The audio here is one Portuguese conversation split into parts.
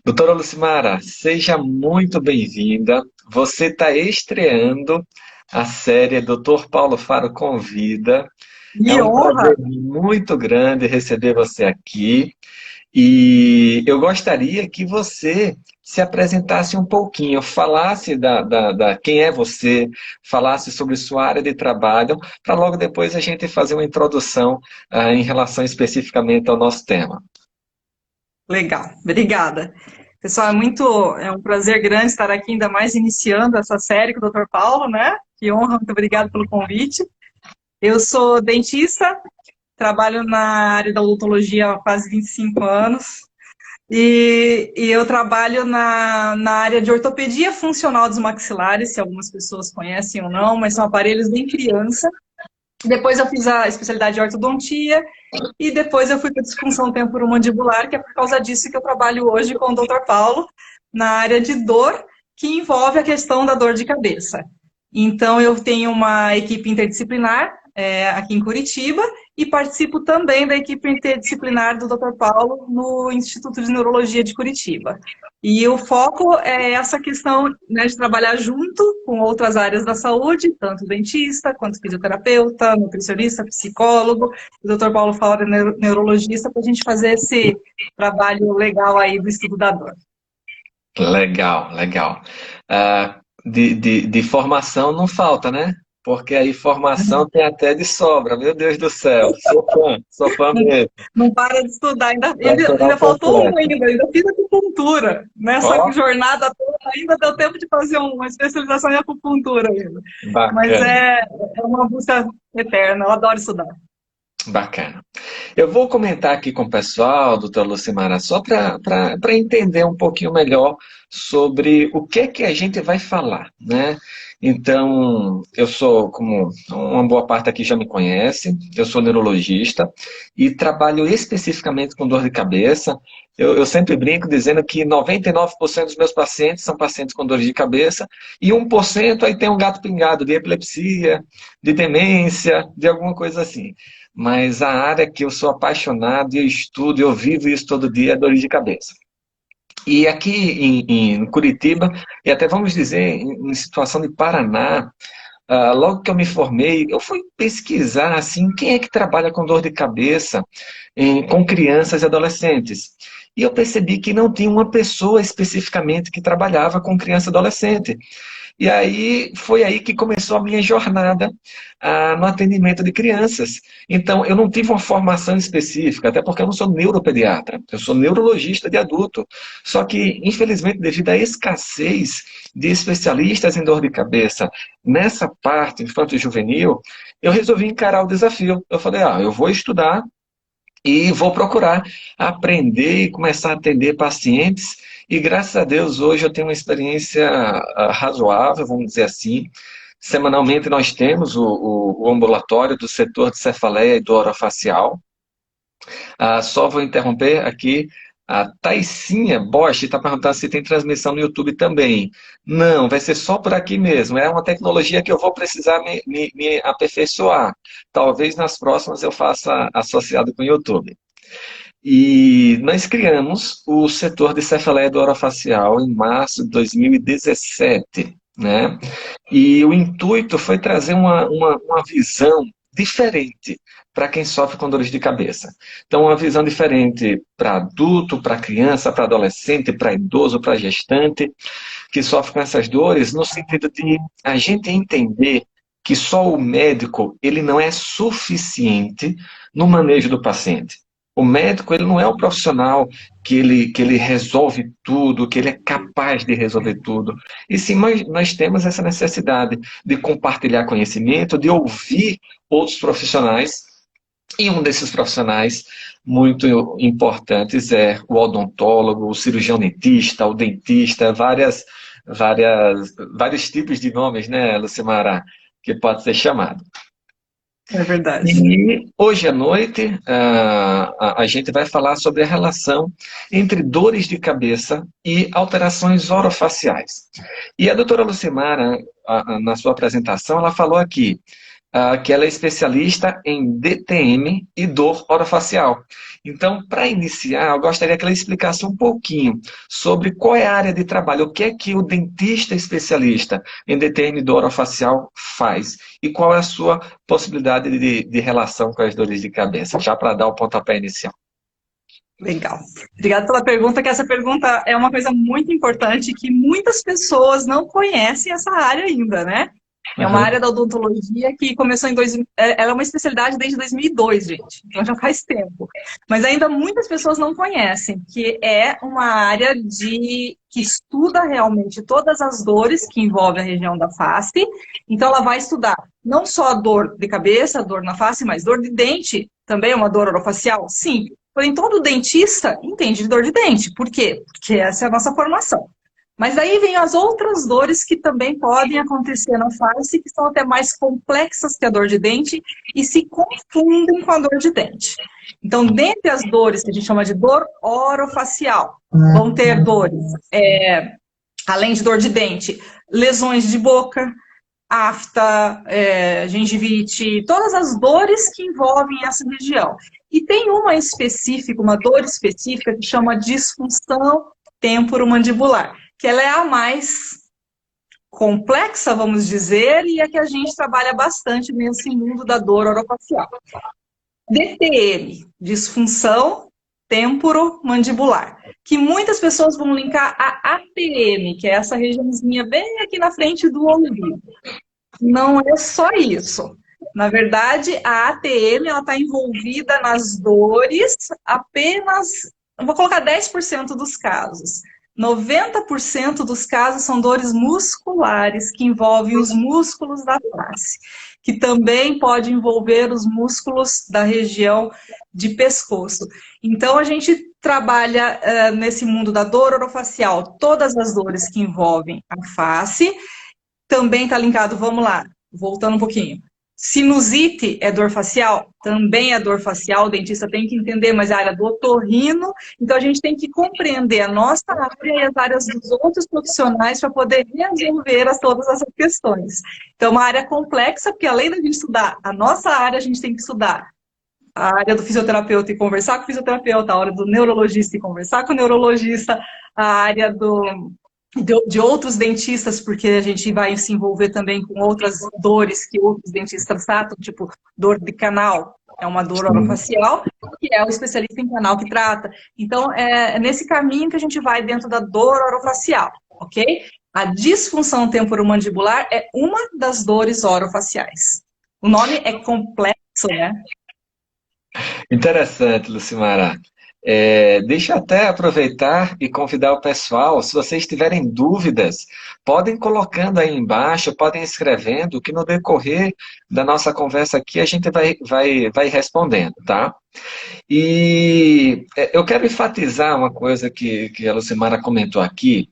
Doutora Lucimara, seja muito bem-vinda. Você está estreando a série Doutor Paulo Faro Convida. Me É um honra. prazer muito grande receber você aqui. E eu gostaria que você se apresentasse um pouquinho, falasse da quem é você, falasse sobre sua área de trabalho, para logo depois a gente fazer uma introdução em relação especificamente ao nosso tema. Legal, obrigada. Pessoal, é um prazer grande estar aqui, ainda mais iniciando essa série com o Dr. Paulo, né? Que honra, muito obrigada pelo convite. Eu sou dentista, trabalho na área da odontologia há quase 25 anos e eu trabalho na área de ortopedia funcional dos maxilares, se algumas pessoas conhecem ou não, mas são aparelhos bem criança. Depois eu fiz a especialidade de ortodontia. E depois eu fui para disfunção temporomandibular, que é por causa disso que eu trabalho hoje com o Dr. Paulo, na área de dor, que envolve a questão da dor de cabeça. Então, eu tenho uma equipe interdisciplinar aqui em Curitiba e participo também da equipe interdisciplinar do Dr. Paulo no Instituto de Neurologia de Curitiba. E o foco é essa questão, né, de trabalhar junto com outras áreas da saúde, tanto dentista, quanto fisioterapeuta, nutricionista, psicólogo, o Dr. Paulo Fala, neurologista, para a gente fazer esse trabalho legal aí do estudo da dor. Legal, legal. De formação não falta, né? Porque aí formação tem até de sobra, meu Deus do céu. Sou fã Não, mesmo. não para de estudar, Natural ainda faltou um completo. ainda fiz acupuntura. Nessa Ó, jornada toda ainda deu tempo de fazer uma especialização em acupuntura ainda. Mas bacana, é uma busca eterna, eu adoro estudar. bacana. Eu vou comentar aqui com o pessoal, doutor Lucimara, só para entender um pouquinho melhor sobre o que é que a gente vai falar, né? Então, eu sou, como uma boa parte aqui já me conhece, eu sou neurologista e trabalho especificamente com dor de cabeça. Eu sempre brinco dizendo que 99% dos meus pacientes são pacientes com dor de cabeça e 1% aí tem um gato pingado de epilepsia, de demência, de alguma coisa assim. Mas a área que eu sou apaixonado e eu estudo, eu vivo isso todo dia, é dor de cabeça. E aqui em Curitiba, e até vamos dizer, em situação de Paraná, logo que eu me formei, eu fui pesquisar assim, quem é que trabalha com dor de cabeça com crianças e adolescentes. E eu percebi que não tinha uma pessoa especificamente que trabalhava com criança e adolescente. E aí foi aí que começou a minha jornada no atendimento de crianças. Então, eu não tive uma formação específica, até porque eu não sou neuropediatra, eu sou neurologista de adulto. Só que, infelizmente, devido à escassez de especialistas em dor de cabeça nessa parte infanto-juvenil, eu resolvi encarar o desafio. Eu falei, eu vou estudar e vou procurar aprender e começar a atender pacientes. E graças a Deus hoje eu tenho uma experiência razoável, vamos dizer assim. Semanalmente nós temos o ambulatório do setor de cefaleia e do orofacial. Só vou interromper aqui. A Taicinha Bosch está perguntando se tem transmissão no YouTube também. Não, vai ser só por aqui mesmo. É uma tecnologia que eu vou precisar me aperfeiçoar. Talvez nas próximas eu faça associado com o YouTube. E nós criamos o setor de cefaleia do orofacial em março de 2017, né? E o intuito foi trazer uma visão diferente para quem sofre com dores de cabeça. Então, uma visão diferente para adulto, para criança, para adolescente, para idoso, para gestante, que sofre com essas dores, no sentido de a gente entender que só o médico ele não é suficiente no manejo do paciente. O médico ele não é o profissional que ele resolve tudo, que ele é capaz de resolver tudo. E sim, nós temos essa necessidade de compartilhar conhecimento, de ouvir outros profissionais. E um desses profissionais muito importantes é o odontólogo, o cirurgião dentista, o dentista, vários tipos de nomes, né, Lucimara, que pode ser chamado. É verdade. E hoje à noite a gente vai falar sobre a relação entre dores de cabeça e alterações orofaciais. E a doutora Lucimara, na sua apresentação, ela falou aqui que ela é especialista em DTM e dor orofacial. Então, para iniciar, eu gostaria que ela explicasse um pouquinho sobre qual é a área de trabalho, o que é que o dentista especialista em DTM e dor orofacial faz e qual é a sua possibilidade de relação com as dores de cabeça, já para dar o pontapé inicial. Legal. Obrigada pela pergunta, que essa pergunta é uma coisa muito importante que muitas pessoas não conhecem essa área ainda, né? É uma Uhum. área da odontologia que começou ela é uma especialidade desde 2002, gente, então já faz tempo. Mas ainda muitas pessoas não conhecem, que é uma área que estuda realmente todas as dores que envolvem a região da face. Então ela vai estudar não só a dor de cabeça, a dor na face, mas dor de dente, também é uma dor orofacial? Sim. Porém, todo dentista entende de dor de dente. Por quê? Porque essa é a nossa formação. Mas daí vem as outras dores que também podem acontecer na face, que são até mais complexas que a dor de dente e se confundem com a dor de dente. Então, dentre as dores que a gente chama de dor orofacial, vão ter dores, além de dor de dente, lesões de boca, afta, gengivite, todas as dores que envolvem essa região. E tem uma específica, uma dor específica que chama disfunção temporomandibular, que ela é a mais complexa, vamos dizer, e é que a gente trabalha bastante nesse mundo da dor orofacial. DTM, disfunção temporomandibular, que muitas pessoas vão linkar a ATM, que é essa regiãozinha bem aqui na frente do ouvido. Não é só isso. Na verdade, a ATM está envolvida nas dores apenas, eu vou colocar 10% dos casos. 90% dos casos são dores musculares, que envolvem os músculos da face, que também pode envolver os músculos da região de pescoço. Então, a gente trabalha nesse mundo da dor orofacial, todas as dores que envolvem a face. Também está linkado, vamos lá, voltando um pouquinho. Sinusite é dor facial? Também é dor facial, o dentista tem que entender, mas é a área do otorrino, então a gente tem que compreender a nossa área e as áreas dos outros profissionais para poder resolver todas essas questões. Então, é uma área complexa, porque além da gente estudar a nossa área, a gente tem que estudar a área do fisioterapeuta e conversar com o fisioterapeuta, a área do neurologista e conversar com o neurologista, a área de outros dentistas, porque a gente vai se envolver também com outras dores que outros dentistas tratam, tipo dor de canal, é uma dor orofacial, que é o especialista em canal que trata. Então, é nesse caminho que a gente vai dentro da dor orofacial, ok? A disfunção temporomandibular é uma das dores orofaciais. O nome é complexo, né? Interessante, Lucimara. Deixa eu até aproveitar e convidar o pessoal, se vocês tiverem dúvidas, podem colocando aí embaixo, podem escrevendo, que no decorrer da nossa conversa aqui a gente vai respondendo, tá? E eu quero enfatizar uma coisa que a Lucimara comentou aqui,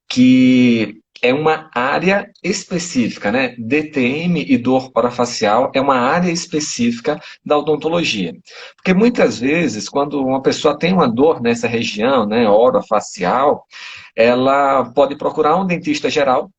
que é uma área específica, né? DTM e dor orofacial é uma área específica da odontologia. Porque muitas vezes, quando uma pessoa tem uma dor nessa região, né, orofacial, ela pode procurar um dentista geral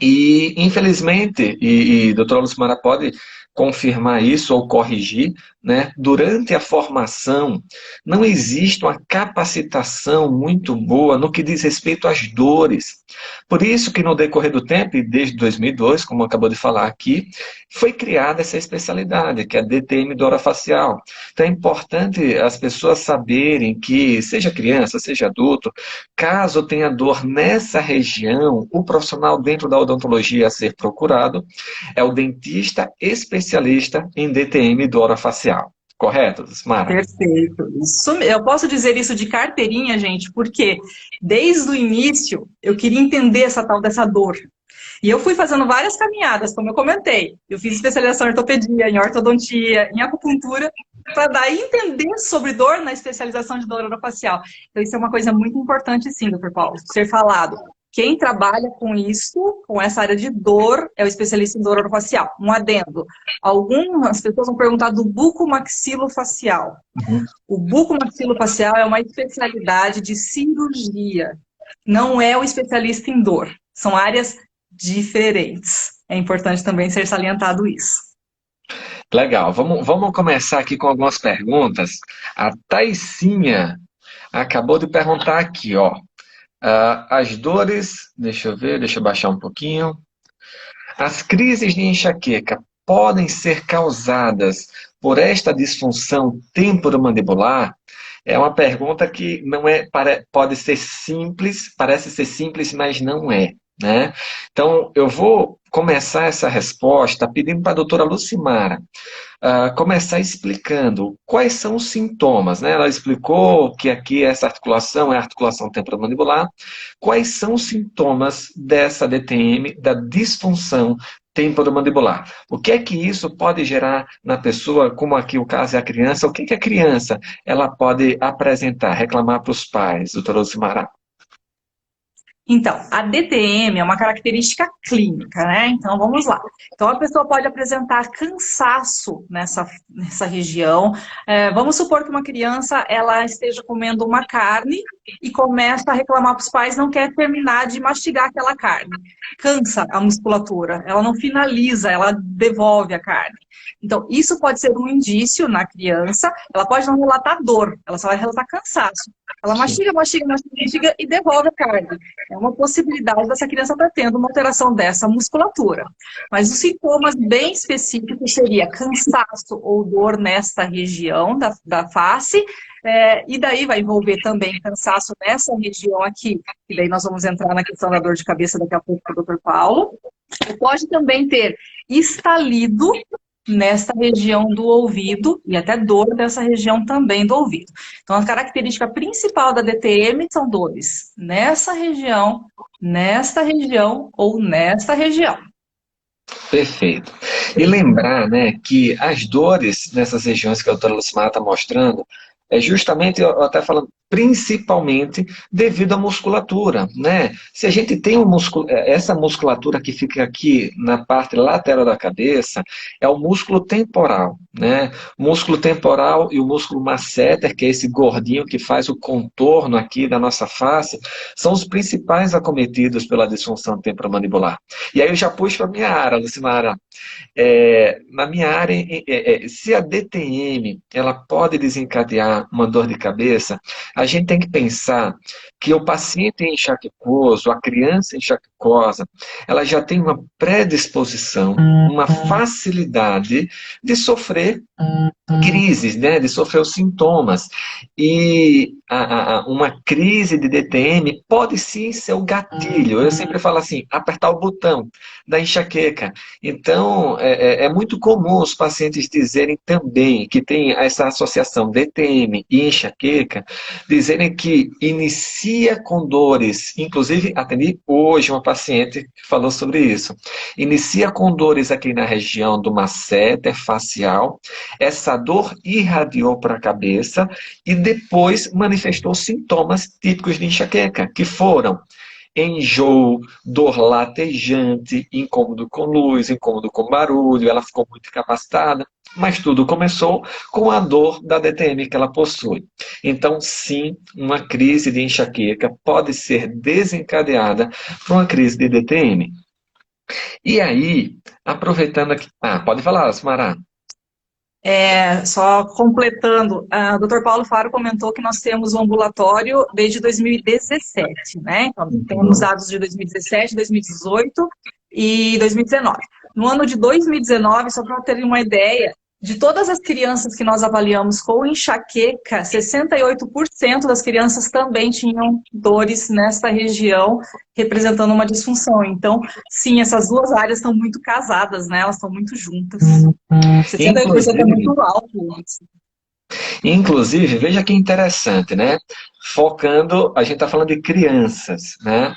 e, infelizmente, e a doutora Lucimara pode confirmar isso ou corrigir, né? Durante a formação, não existe uma capacitação muito boa no que diz respeito às dores. Por isso que no decorrer do tempo, e desde 2002, como acabou de falar aqui, foi criada essa especialidade, que é a DTM orofacial. Então é importante as pessoas saberem que, seja criança, seja adulto, caso tenha dor nessa região, o profissional dentro da odontologia a ser procurado é o dentista especialista em DTM orofacial. Correto, Smara? Perfeito. Eu posso dizer isso de carteirinha, gente, porque desde o início eu queria entender essa tal dessa dor. E eu fui fazendo várias caminhadas, como eu comentei. Eu fiz especialização em ortopedia, em ortodontia, em acupuntura, para daí entender sobre dor na especialização de dor orofacial. Então, isso é uma coisa muito importante, sim, doutor Paulo, ser falado. Quem trabalha com isso, com essa área de dor, é o especialista em dor orofacial. Um adendo. Algumas pessoas vão perguntar do bucomaxilofacial. O bucomaxilofacial é uma especialidade de cirurgia. Não é o especialista em dor. São áreas diferentes. É importante também ser salientado isso. Legal, vamos começar aqui com algumas perguntas. A Taicinha acabou de perguntar aqui, ó. As dores, deixa eu ver, deixa eu baixar um pouquinho. As crises de enxaqueca podem ser causadas por esta disfunção temporomandibular? É uma pergunta que não é, pode ser simples, parece ser simples, mas não é, né? Então, eu vou começar essa resposta pedindo para a doutora Lucimara começar explicando quais são os sintomas, né? Ela explicou que aqui essa articulação é a articulação temporomandibular. Quais são os sintomas dessa DTM, da disfunção temporomandibular? O que é que isso pode gerar na pessoa, como aqui o caso é a criança? O que é que a criança ela pode apresentar, reclamar para os pais, doutora Lucimara? Então, a DTM é uma característica clínica, né? Então, vamos lá. Então, a pessoa pode apresentar cansaço nessa região. Vamos supor que uma criança, ela esteja comendo uma carne e começa a reclamar para os pais, não quer terminar de mastigar aquela carne. Cansa a musculatura, ela não finaliza, ela devolve a carne. Então, isso pode ser um indício na criança, ela pode não relatar dor, ela só vai relatar cansaço. Ela mastiga, mastiga, mastiga e devolve a carne. É uma possibilidade dessa criança estar tendo uma alteração dessa musculatura. Mas os sintomas bem específicos seria cansaço ou dor nesta região da face, e daí vai envolver também cansaço nessa região aqui, e daí nós vamos entrar na questão da dor de cabeça daqui a pouco com o Dr. Paulo. E pode também ter estalido nessa região do ouvido e até dor nessa região também do ouvido. Então, a característica principal da DTM são dores nessa região, nesta região ou nesta região. Perfeito. E lembrar, né, que as dores nessas regiões que a doutora Lucimara está mostrando, é justamente, eu até falando, principalmente devido à musculatura, né? Se a gente tem essa musculatura que fica aqui na parte lateral da cabeça, é o músculo temporal, né? O músculo temporal e o músculo masseter, que é esse gordinho que faz o contorno aqui da nossa face, são os principais acometidos pela disfunção temporomandibular. E aí eu já puxo para a minha área, Lucimara. Na minha área, se a DTM ela pode desencadear uma dor de cabeça, a gente tem que pensar que o paciente enxaquecoso, a criança enxaquecosa, ela já tem uma predisposição, uma facilidade de sofrer crises, né, de sofrer os sintomas. E uma crise de DTM pode sim ser o gatilho. Eu sempre falo assim, apertar o botão da enxaqueca. Então, é muito comum os pacientes dizerem também que tem essa associação DTM e enxaqueca, dizerem que inicia com dores, inclusive atendi hoje uma paciente que falou sobre isso, inicia com dores aqui na região do masseter facial, essa dor irradiou para a cabeça e depois manifestou sintomas típicos de enxaqueca, que foram enjoo, dor latejante, incômodo com luz, incômodo com barulho, ela ficou muito incapacitada, mas tudo começou com a dor da DTM que ela possui. Então, sim, uma crise de enxaqueca pode ser desencadeada por uma crise de DTM. E aí, aproveitando aqui... pode falar, Asmara. Só completando, o Dr. Paulo Faro comentou que nós temos um ambulatório desde 2017, né? Então, temos dados de 2017, 2018 e 2019. No ano de 2019, só para terem uma ideia, de todas as crianças que nós avaliamos com enxaqueca, 68% das crianças também tinham dores nessa região, representando uma disfunção. Então, sim, essas duas áreas estão muito casadas, né? Elas estão muito juntas. 68% é muito alto. Inclusive, veja que interessante, né? Focando, a gente está falando de crianças, né?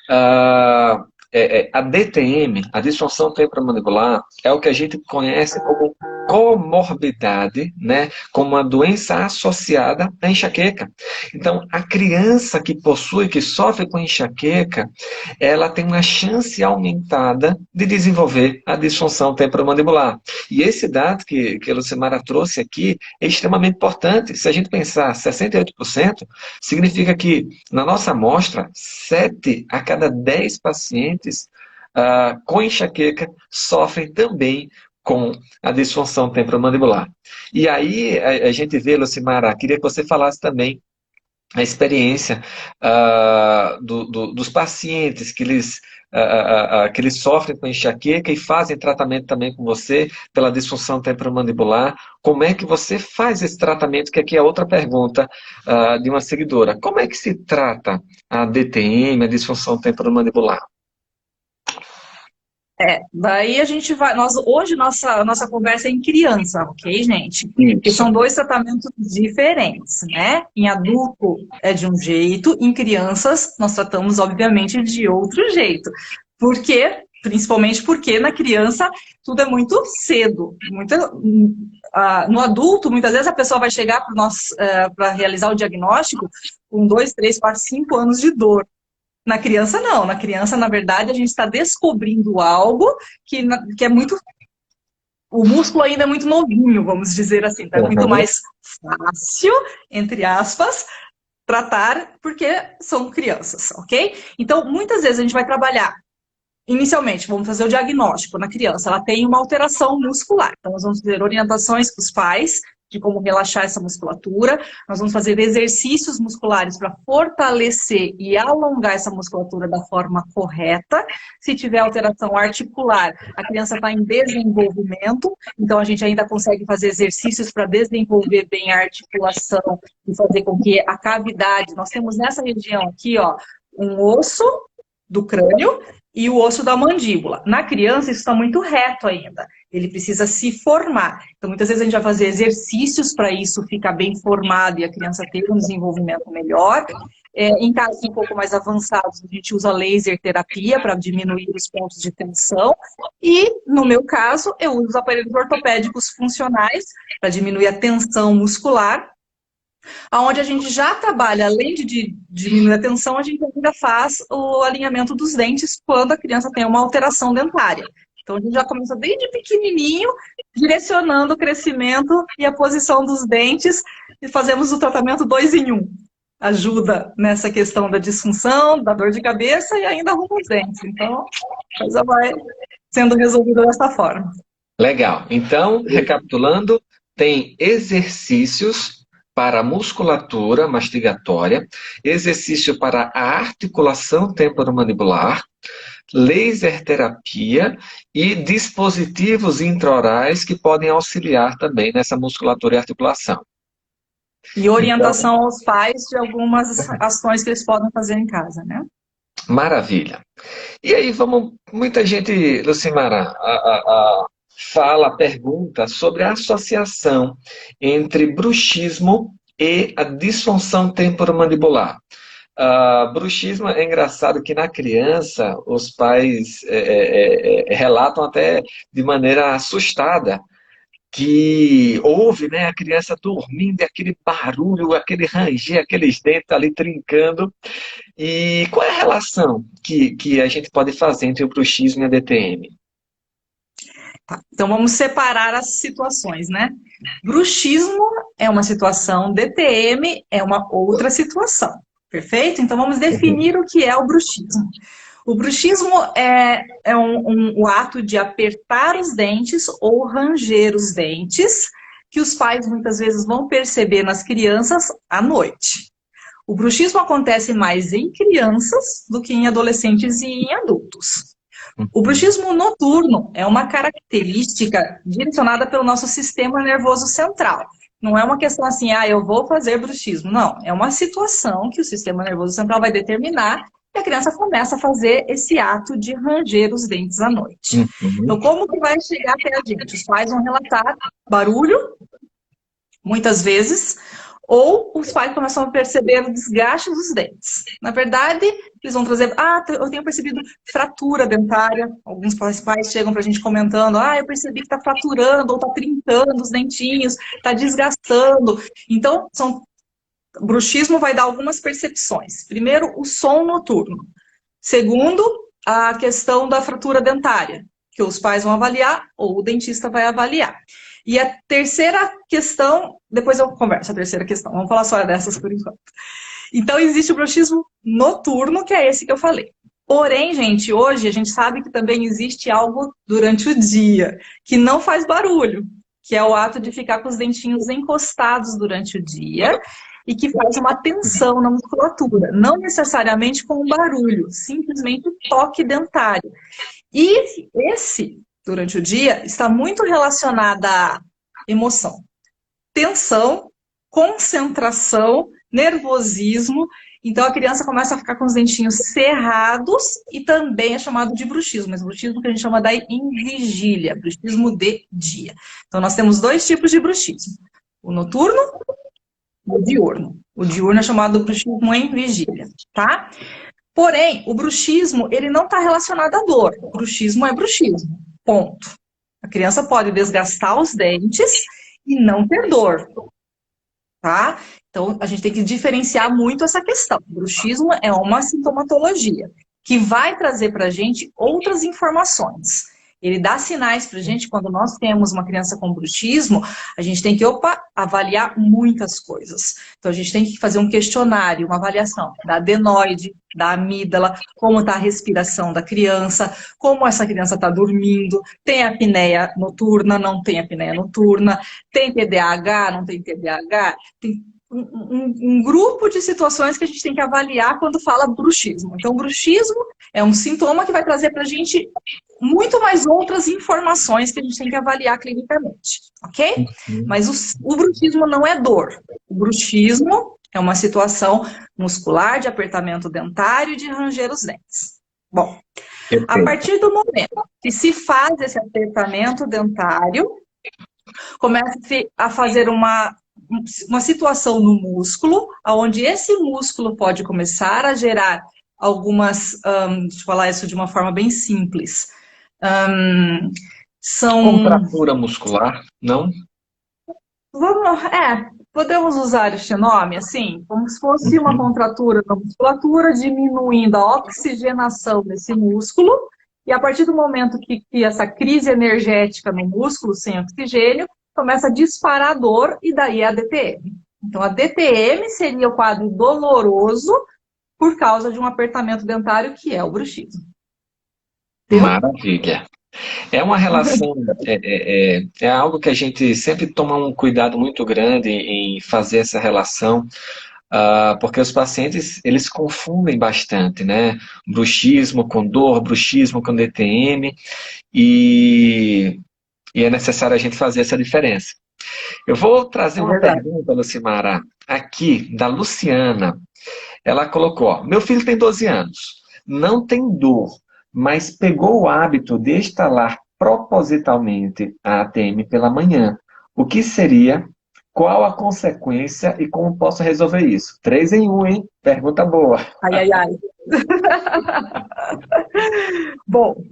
A DTM, a disfunção temporomandibular, é o que a gente conhece como comorbidade, né, como uma doença associada à enxaqueca. Então, a criança que possui, que sofre com enxaqueca, ela tem uma chance aumentada de desenvolver a disfunção temporomandibular. E esse dado que a Lucimara trouxe aqui é extremamente importante. Se a gente pensar 68%, significa que na nossa amostra, 7 a cada 10 pacientes com enxaqueca sofrem também com a disfunção temporomandibular. E aí a gente vê, Lucimara, queria que você falasse também a experiência dos pacientes que eles sofrem com enxaqueca e fazem tratamento também com você pela disfunção temporomandibular. Como é que você faz esse tratamento? Que aqui é outra pergunta de uma seguidora. Como é que se trata a DTM, a disfunção temporomandibular? Daí a gente vai. Hoje nossa conversa é em criança, ok, gente? Porque Isso. são dois tratamentos diferentes, né? Em adulto é de um jeito, em crianças nós tratamos, obviamente, de outro jeito. Por quê? Principalmente porque na criança tudo é muito cedo. No adulto, muitas vezes a pessoa vai chegar para realizar o diagnóstico com 2, 3, 4, 5 anos de dor. Na criança, não. Na criança, na verdade, a gente está descobrindo algo que é muito... O músculo ainda é muito novinho, vamos dizer assim. Então, é muito mais fácil, entre aspas, tratar, porque são crianças, ok? Então, muitas vezes a gente vai trabalhar. Inicialmente, vamos fazer o diagnóstico na criança. Ela tem uma alteração muscular. Então, nós vamos fazer orientações para os pais de como relaxar essa musculatura. Nós vamos fazer exercícios musculares para fortalecer e alongar essa musculatura da forma correta. Se tiver alteração articular, a criança está em desenvolvimento, então a gente ainda consegue fazer exercícios para desenvolver bem a articulação e fazer com que a cavidade... Nós temos nessa região aqui, ó, um osso do crânio e o osso da mandíbula. Na criança, isso está muito reto ainda. Ele precisa se formar. Então, muitas vezes a gente vai fazer exercícios para isso ficar bem formado e a criança ter um desenvolvimento melhor. Em casos um pouco mais avançados, a gente usa laser terapia para diminuir os pontos de tensão. E, no meu caso, eu uso os aparelhos ortopédicos funcionais para diminuir a tensão muscular. Onde a gente já trabalha, além de diminuir a tensão, a gente ainda faz o alinhamento dos dentes quando a criança tem uma alteração dentária. Então, a gente já começa desde pequenininho, direcionando o crescimento e a posição dos dentes, e fazemos o tratamento 2 em 1. Ajuda nessa questão da disfunção, da dor de cabeça e ainda arruma os dentes. Então, a coisa vai sendo resolvida dessa forma. Legal. Então, recapitulando, tem exercícios para a musculatura mastigatória, exercício para a articulação temporomandibular, laser terapia e dispositivos intraorais que podem auxiliar também nessa musculatura e articulação. E orientação aos pais de algumas ações que eles podem fazer em casa, né? Maravilha. E aí muita gente, Lucimara, pergunta sobre a associação entre bruxismo e a disfunção temporomandibular. Bruxismo é engraçado que na criança os pais relatam até de maneira assustada que houve, né, a criança dormindo, aquele barulho, aquele ranger, aqueles dentes ali trincando. E qual é a relação que a gente pode fazer entre o bruxismo e a DTM? Tá, então vamos separar as situações, né? Bruxismo é uma situação, DTM é uma outra situação, perfeito? Então vamos definir o que é o bruxismo. O bruxismo é o ato de apertar os dentes ou ranger os dentes, que os pais muitas vezes vão perceber nas crianças à noite. O bruxismo acontece mais em crianças do que em adolescentes e em adultos. O bruxismo noturno é uma característica direcionada pelo nosso sistema nervoso central. Não é uma questão assim, eu vou fazer bruxismo. Não, é uma situação que o sistema nervoso central vai determinar e a criança começa a fazer esse ato de ranger os dentes à noite. Então, como que vai chegar até a gente? Os pais vão relatar barulho, muitas vezes, ou os pais começam a perceber o desgaste dos dentes. Na verdade, eles vão trazer, eu tenho percebido fratura dentária. Alguns pais chegam pra gente comentando, eu percebi que está fraturando, ou está trincando os dentinhos, está desgastando. Então, bruxismo vai dar algumas percepções. Primeiro, o som noturno. Segundo, a questão da fratura dentária, que os pais vão avaliar ou o dentista vai avaliar. E a terceira questão, depois eu converso a terceira questão, vamos falar só dessas por enquanto. Então, existe o bruxismo noturno, que é esse que eu falei. Porém, gente, hoje a gente sabe que também existe algo durante o dia que não faz barulho, que é o ato de ficar com os dentinhos encostados durante o dia e que faz uma tensão na musculatura, não necessariamente com um barulho, simplesmente o toque dentário. E esse, durante o dia, está muito relacionado à emoção, tensão, concentração, nervosismo. Então a criança começa a ficar com os dentinhos cerrados e também é chamado de bruxismo, mas bruxismo que a gente chama da em vigília, bruxismo de dia. Então nós temos dois tipos de bruxismo, o noturno e o diurno. O diurno é chamado bruxismo em vigília, tá? Porém, o bruxismo, ele não está relacionado à dor. O bruxismo é bruxismo, ponto. A criança pode desgastar os dentes e não ter dor, tá? Então, a gente tem que diferenciar muito essa questão. O bruxismo é uma sintomatologia que vai trazer para a gente outras informações. Ele dá sinais para a gente, quando nós temos uma criança com bruxismo, a gente tem que, avaliar muitas coisas. Então, a gente tem que fazer um questionário, uma avaliação da adenoide, da amígdala, como está a respiração da criança, como essa criança está dormindo, tem apneia noturna, não tem apneia noturna, tem TDAH, não tem TDAH, tem um grupo de situações que a gente tem que avaliar quando fala bruxismo. Então, bruxismo é um sintoma que vai trazer para a gente muito mais outras informações que a gente tem que avaliar clinicamente, ok? Mas o bruxismo não é dor. O bruxismo é uma situação muscular de apertamento dentário e de ranger os dentes. Bom, a partir do momento que se faz esse apertamento dentário, começa-se a fazer uma situação no músculo, onde esse músculo pode começar a gerar algumas, deixa eu falar isso de uma forma bem simples, são... Contratura muscular, não? Podemos usar este nome, assim, como se fosse uma contratura na musculatura, diminuindo a oxigenação desse músculo, e a partir do momento que essa crise energética no músculo, sem oxigênio, começa a disparar a dor, e daí é a DTM. Então, a DTM seria o quadro doloroso por causa de um apertamento dentário, que é o bruxismo. Maravilha. É uma relação, é algo que a gente sempre toma um cuidado muito grande em fazer essa relação, porque os pacientes, eles confundem bastante, né? Bruxismo com dor, bruxismo com DTM, e é necessário a gente fazer essa diferença. Eu vou trazer uma pergunta, Lucimara, aqui, da Luciana. Ela colocou, ó, meu filho tem 12 anos, não tem dor, mas pegou o hábito de instalar propositalmente a ATM pela manhã. O que seria? Qual a consequência e como posso resolver isso? 3 em 1, hein? Pergunta boa. Ai, ai, ai. Bom,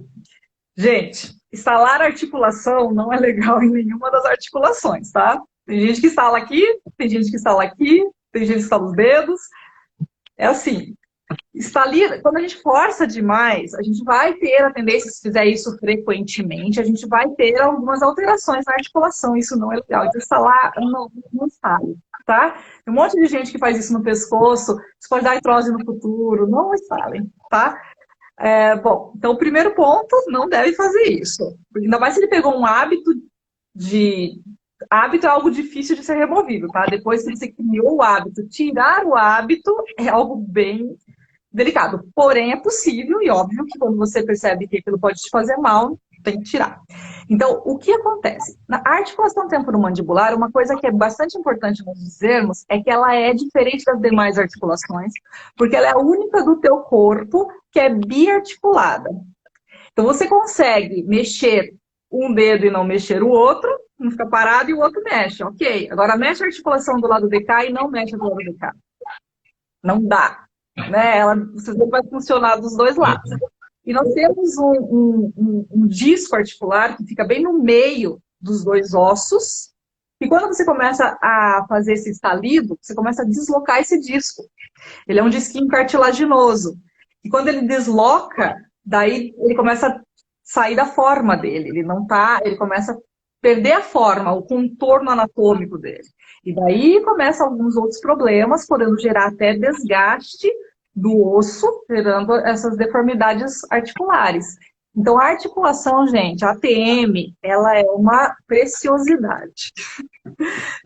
gente, instalar articulação não é legal em nenhuma das articulações, tá? Tem gente que instala aqui, tem gente que instala aqui, tem gente que instala os dedos. É assim, quando a gente força demais, a gente vai ter a tendência, se fizer isso frequentemente, a gente vai ter algumas alterações na articulação. Isso não é legal. Então, instalar, não instale, tá? Tem um monte de gente que faz isso no pescoço, isso pode dar artrose no futuro. Não instalem, tá? Bom, então o primeiro ponto, não deve fazer isso. Ainda mais se ele pegou um hábito de... Hábito é algo difícil de ser removido, tá? Depois que você criou o hábito, tirar o hábito é algo bem delicado. Porém, é possível e óbvio que quando você percebe que aquilo pode te fazer mal, tem que tirar. Então, o que acontece? Na articulação temporomandibular, uma coisa que é bastante importante nós dizermos é que ela é diferente das demais articulações, porque ela é a única do teu corpo que é biarticulada. Então, você consegue mexer um dedo e não mexer o outro, um fica parado e o outro mexe, ok. Agora, mexe a articulação do lado de cá e não mexe do lado de cá. Não dá. Né? Você vai funcionar dos dois lados. E nós temos um disco articular que fica bem no meio dos dois ossos, e quando você começa a fazer esse estalido, você começa a deslocar esse disco. Ele é um disquinho cartilaginoso. E quando ele desloca, daí ele começa a sair da forma dele. Ele começa a perder a forma, o contorno anatômico dele. E daí começam alguns outros problemas, podendo gerar até desgaste do osso, gerando essas deformidades articulares. Então, a articulação, gente, a ATM, ela é uma preciosidade.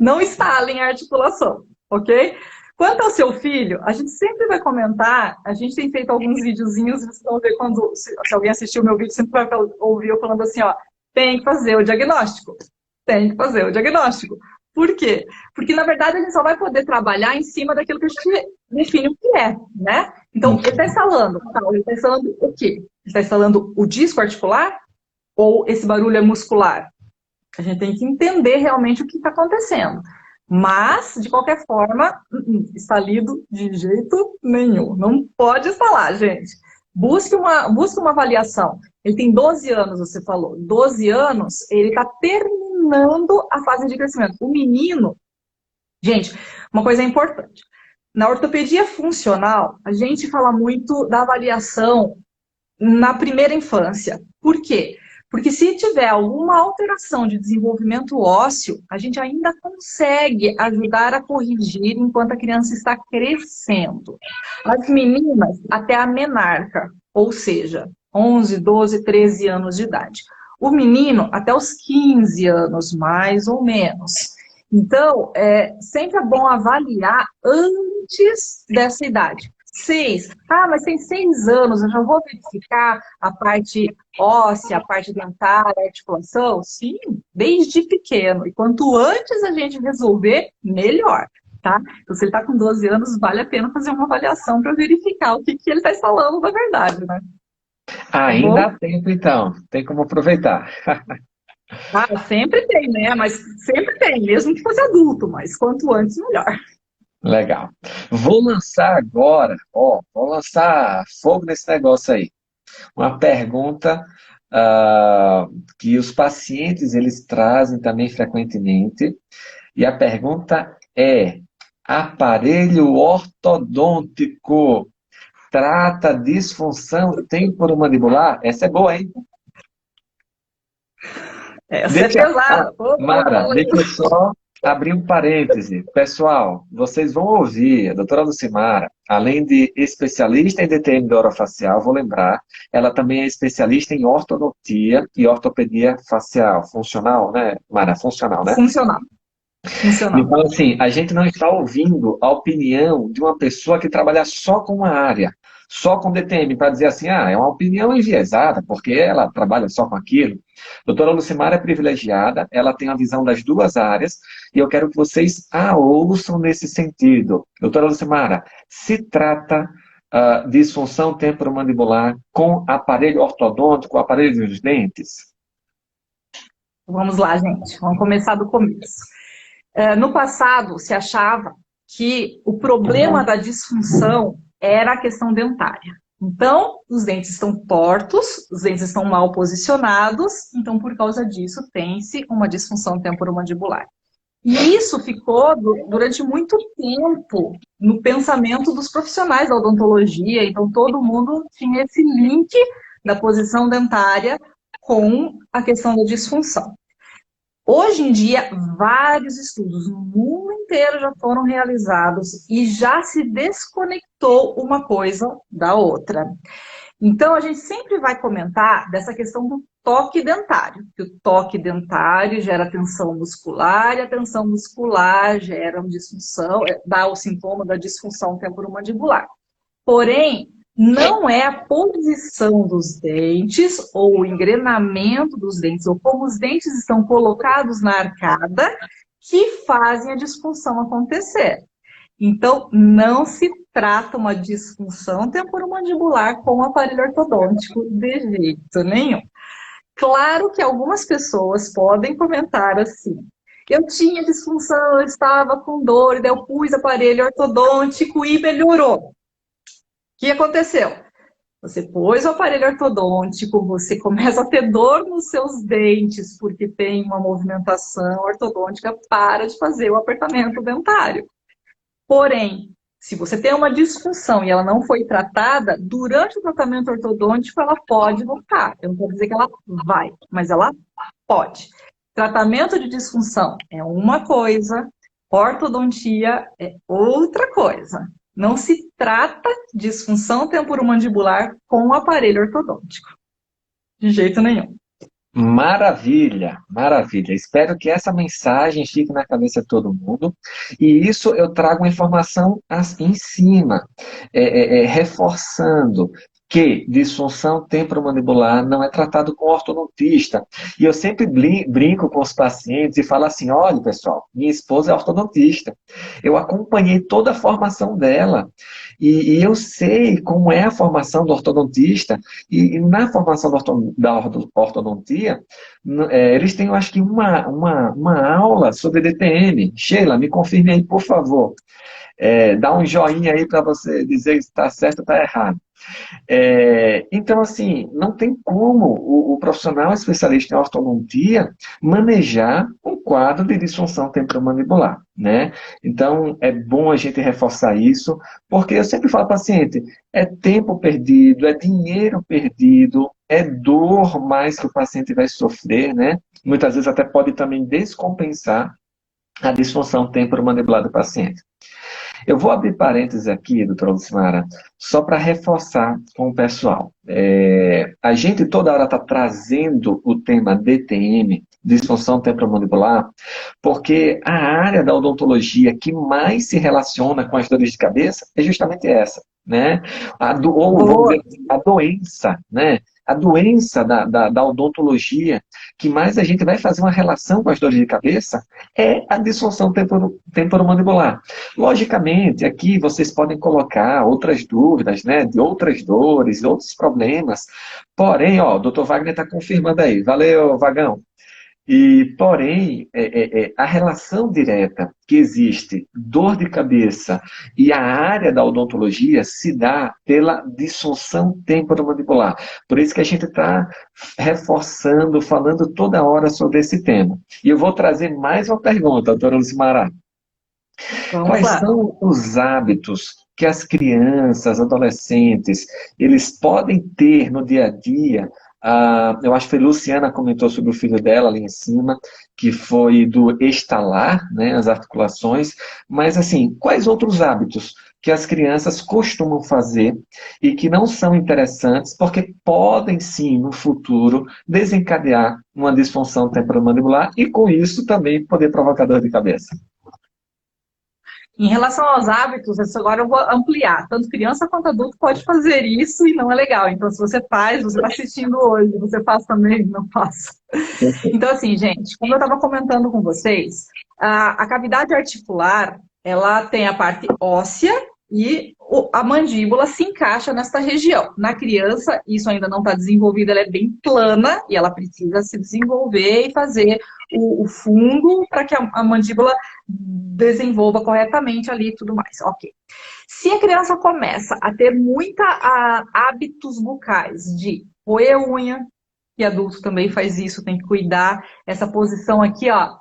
Não instalem a articulação, ok? Quanto ao seu filho, a gente sempre vai comentar, a gente tem feito alguns videozinhos, vocês vão ver quando, se alguém assistiu o meu vídeo, sempre vai ouvir eu falando assim, ó, tem que fazer o diagnóstico. Tem que fazer o diagnóstico. Por quê? Porque, na verdade, a gente só vai poder trabalhar em cima daquilo que a gente define o que é, né? Então, ele está instalando, ele está instalando o quê? Ele está instalando o disco articular ou esse barulho é muscular? A gente tem que entender realmente o que está acontecendo. Mas, de qualquer forma, estalido de jeito nenhum. Não pode instalar, gente. Busque uma avaliação. Ele tem 12 anos, você falou. 12 anos, ele está terminando a fase de crescimento. O menino, gente, uma coisa importante. Na ortopedia funcional, a gente fala muito da avaliação na primeira infância. Por quê? Porque se tiver alguma alteração de desenvolvimento ósseo, a gente ainda consegue ajudar a corrigir enquanto a criança está crescendo. As meninas até a menarca, ou seja, 11, 12, 13 anos de idade. O menino até os 15 anos, mais ou menos. Então, sempre é bom avaliar antes dessa idade. 6. Mas tem 6 anos, eu já vou verificar a parte óssea, a parte dentária, a articulação? Sim, desde pequeno. E quanto antes a gente resolver, melhor, tá? Então, se ele está com 12 anos, vale a pena fazer uma avaliação para verificar o que ele está instalando na verdade, né? Ainda há tempo, então. Tem como aproveitar. Sempre tem, né? Mas sempre tem, mesmo que fosse adulto, mas quanto antes, melhor. Legal. Vou lançar agora, vou lançar fogo nesse negócio aí. Uma pergunta que os pacientes eles trazem também frequentemente. E a pergunta é: aparelho ortodôntico trata disfunção temporomandibular? Essa é boa, hein? Essa é pesada. Mara, deixa eu só abrir um parêntese. Pessoal, vocês vão ouvir a doutora Lucimara, além de especialista em DTM da orofacial, vou lembrar, ela também é especialista em ortodontia e ortopedia facial. Funcional, né, Mara? Funcional, né? Funcional. Então, assim, a gente não está ouvindo a opinião de uma pessoa que trabalha só com uma área, só com DTM, para dizer assim, é uma opinião enviesada, porque ela trabalha só com aquilo. Doutora Lucimara é privilegiada, ela tem a visão das duas áreas, e eu quero que vocês a ouçam nesse sentido. Doutora Lucimara, se trata disfunção temporomandibular com aparelho ortodôntico, aparelho dos dentes? Vamos lá, gente. Vamos começar do começo. No passado, se achava que o problema da disfunção era a questão dentária. Então, os dentes estão tortos, os dentes estão mal posicionados, então, por causa disso, tem-se uma disfunção temporomandibular. E isso ficou, durante muito tempo, no pensamento dos profissionais da odontologia, então todo mundo tinha esse link da posição dentária com a questão da disfunção. Hoje em dia, vários estudos no mundo inteiro já foram realizados e já se desconectou uma coisa da outra. Então, a gente sempre vai comentar dessa questão do toque dentário, que o toque dentário gera tensão muscular e a tensão muscular gera uma disfunção, dá o sintoma da disfunção temporomandibular. Porém, não é a posição dos dentes ou o engrenamento dos dentes ou como os dentes estão colocados na arcada que fazem a disfunção acontecer. Então, não se trata uma disfunção temporomandibular com o aparelho ortodôntico de jeito nenhum. Claro que algumas pessoas podem comentar assim: eu tinha disfunção, eu estava com dor, e daí eu pus aparelho ortodôntico e melhorou. O que aconteceu? Você pôs o aparelho ortodôntico, você começa a ter dor nos seus dentes, porque tem uma movimentação ortodôntica, para de fazer o apertamento dentário. Porém, se você tem uma disfunção e ela não foi tratada, durante o tratamento ortodôntico ela pode voltar. Eu não quero dizer que ela vai, mas ela pode. Tratamento de disfunção é uma coisa, ortodontia é outra coisa. Não se trata de disfunção temporomandibular com o aparelho ortodôntico. De jeito nenhum. Maravilha, maravilha. Espero que essa mensagem fique na cabeça de todo mundo. E isso eu trago uma informação em cima, reforçando que disfunção temporomandibular não é tratado com ortodontista. E eu sempre brinco com os pacientes e falo assim: olha, pessoal, minha esposa é ortodontista. Eu acompanhei toda a formação dela. E eu sei como é a formação do ortodontista. E na formação da ortodontia, eles têm, eu acho que, uma aula sobre DTM. Sheila, me confirme aí, por favor. Dá um joinha aí para você dizer se está certo ou está errado. Então, assim, não tem como o profissional especialista em ortodontia manejar um quadro de disfunção temporomandibular, né? Então, é bom a gente reforçar isso, porque eu sempre falo ao paciente, é tempo perdido, é dinheiro perdido, é dor mais que o paciente vai sofrer, né? Muitas vezes até pode também descompensar a disfunção temporomandibular do paciente. Eu vou abrir parênteses aqui, doutora Lucimara, só para reforçar com o pessoal. A gente toda hora está trazendo o tema DTM, disfunção temporomandibular, porque a área da odontologia que mais se relaciona com as dores de cabeça é justamente essa, né? Ou vamos dizer, a doença, né? A doença da odontologia que mais a gente vai fazer uma relação com as dores de cabeça é a disfunção temporomandibular. Logicamente, aqui vocês podem colocar outras dúvidas, né, de outras dores, outros problemas. Porém, ó, o Dr. Wagner está confirmando aí. Valeu, Vagão. Porém, a relação direta que existe, dor de cabeça e a área da odontologia se dá pela disfunção temporomandibular. Por isso que a gente está reforçando, falando toda hora sobre esse tema. E eu vou trazer mais uma pergunta, doutora Lucimara. Vamos Quais lá. são os hábitos que as crianças, adolescentes, eles podem ter no dia a dia? Eu acho que a Luciana comentou sobre o filho dela ali em cima, que foi do estalar, né, as articulações. Mas, assim, quais outros hábitos que as crianças costumam fazer e que não são interessantes, porque podem, sim, no futuro, desencadear uma disfunção temporomandibular e, com isso, também poder provocar dor de cabeça? Em relação aos hábitos, isso agora eu vou ampliar. Tanto criança quanto adulto pode fazer isso e não é legal. Então, se você faz, você está assistindo hoje, você faz também? Não faço. Então, assim, gente, como eu estava comentando com vocês, a cavidade articular, ela tem a parte óssea e a mandíbula se encaixa nesta região. Na criança, isso ainda não está desenvolvido, ela é bem plana e ela precisa se desenvolver e fazer o fundo para que a mandíbula desenvolva corretamente ali e tudo mais. Ok. Se a criança começa a ter hábitos bucais de roer unha, e adulto também faz isso, tem que cuidar. Essa posição aqui, ó,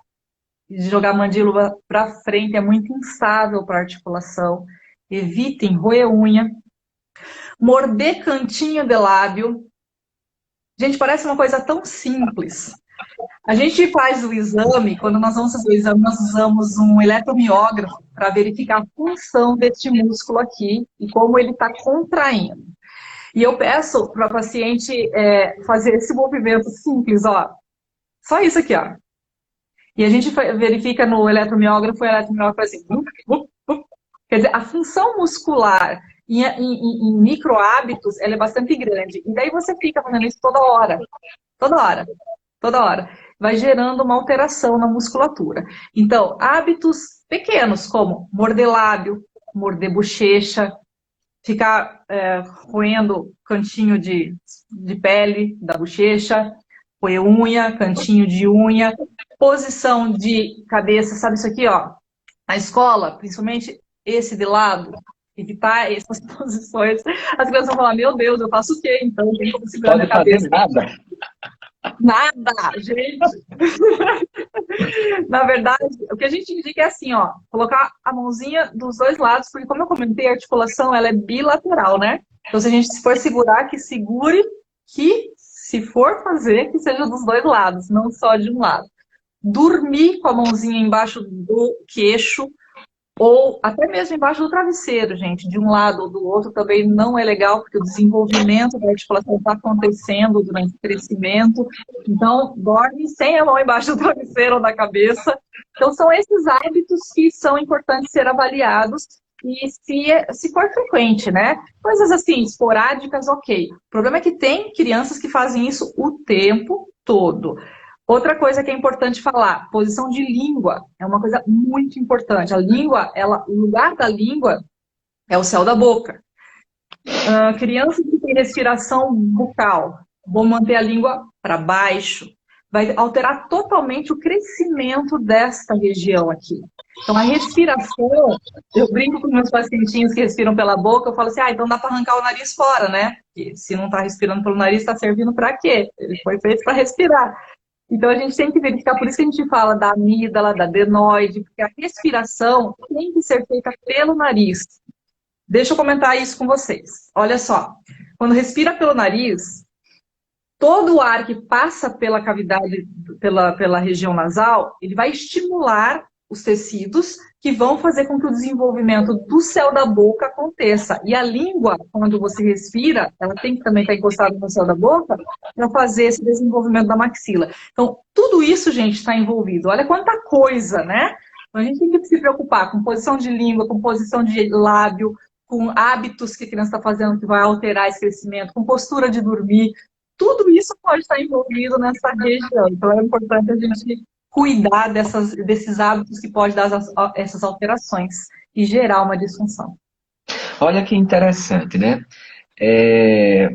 de jogar a mandíbula para frente é muito instável para a articulação. Evitem roer unha. Morder cantinho de lábio. Gente, parece uma coisa tão simples. A gente faz o exame, quando nós vamos fazer o exame, nós usamos um eletromiógrafo para verificar a função deste músculo aqui e como ele está contraindo. E eu peço para o paciente fazer esse movimento simples, ó. Só isso aqui, ó. E a gente verifica no eletromiógrafo, o eletromiógrafo faz assim. Quer dizer, a função muscular em micro hábitos, ela é bastante grande. E daí você fica fazendo isso toda hora. Toda hora. Toda hora. Vai gerando uma alteração na musculatura. Então, hábitos pequenos, como morder lábio, morder bochecha, ficar roendo cantinho de pele da bochecha, roer unha, cantinho de unha, posição de cabeça, sabe isso aqui, ó? Na escola, principalmente esse de lado, evitar essas posições. As crianças vão falar, meu Deus, eu faço o quê? Então, não tem como segurar minha cabeça. Nada. Nada, gente. Na verdade, o que a gente indica é assim, ó, colocar a mãozinha dos dois lados, porque como eu comentei, a articulação ela é bilateral, né? Então, se a gente for segurar, que segure, que se for fazer, que seja dos dois lados, não só de um lado. Dormir com a mãozinha embaixo do queixo, Ou até mesmo embaixo do travesseiro, gente, de um lado ou do outro também não é legal, porque o desenvolvimento da articulação está acontecendo durante o crescimento. Então, dorme sem a mão embaixo do travesseiro ou da cabeça. Então, são esses hábitos que são importantes ser avaliados e se for frequente, né? Coisas assim, esporádicas, ok. O problema é que tem crianças que fazem isso o tempo todo. Outra coisa que é importante falar, posição de língua, é uma coisa muito importante. A língua, o lugar da língua é o céu da boca. Crianças que têm respiração bucal, vão manter a língua para baixo, vai alterar totalmente o crescimento desta região aqui. Então, a respiração, eu brinco com meus pacientinhos que respiram pela boca, eu falo assim, então dá para arrancar o nariz fora, né? Porque se não está respirando pelo nariz, está servindo para quê? Ele foi feito para respirar. Então, a gente tem que verificar, por isso que a gente fala da amígdala, da adenoide, porque a respiração tem que ser feita pelo nariz. Deixa eu comentar isso com vocês. Olha só, quando respira pelo nariz, todo o ar que passa pela cavidade, pela região nasal, ele vai estimular os tecidos que vão fazer com que o desenvolvimento do céu da boca aconteça. E a língua, quando você respira, ela tem que também estar encostada no céu da boca para fazer esse desenvolvimento da maxila. Então, tudo isso, gente, está envolvido. Olha quanta coisa, né? Então, a gente tem que se preocupar com posição de língua, com posição de lábio, com hábitos que a criança está fazendo que vai alterar esse crescimento, com postura de dormir. Tudo isso pode estar envolvido nessa região. Então, é importante a gente cuidar desses hábitos que podem dar essas alterações e gerar uma disfunção. Olha que interessante, né? É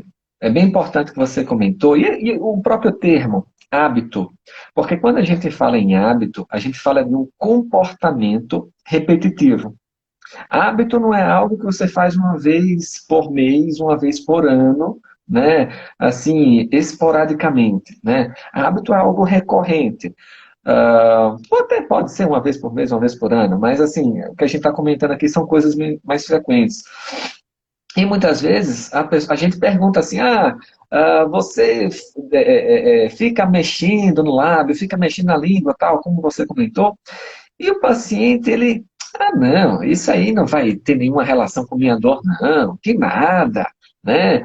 bem importante que você comentou, e o próprio termo, hábito, porque quando a gente fala em hábito, a gente fala de um comportamento repetitivo. Hábito não é algo que você faz uma vez por mês, uma vez por ano, né? Assim, esporadicamente, né? Hábito é algo recorrente. Ou até pode ser uma vez por mês, uma vez por ano, mas assim, o que a gente está comentando aqui são coisas mais frequentes. E muitas vezes a gente pergunta assim, você fica mexendo no lábio, fica mexendo na língua, tal, como você comentou, e o paciente, ele, não, isso aí não vai ter nenhuma relação com minha dor, não, que nada, né?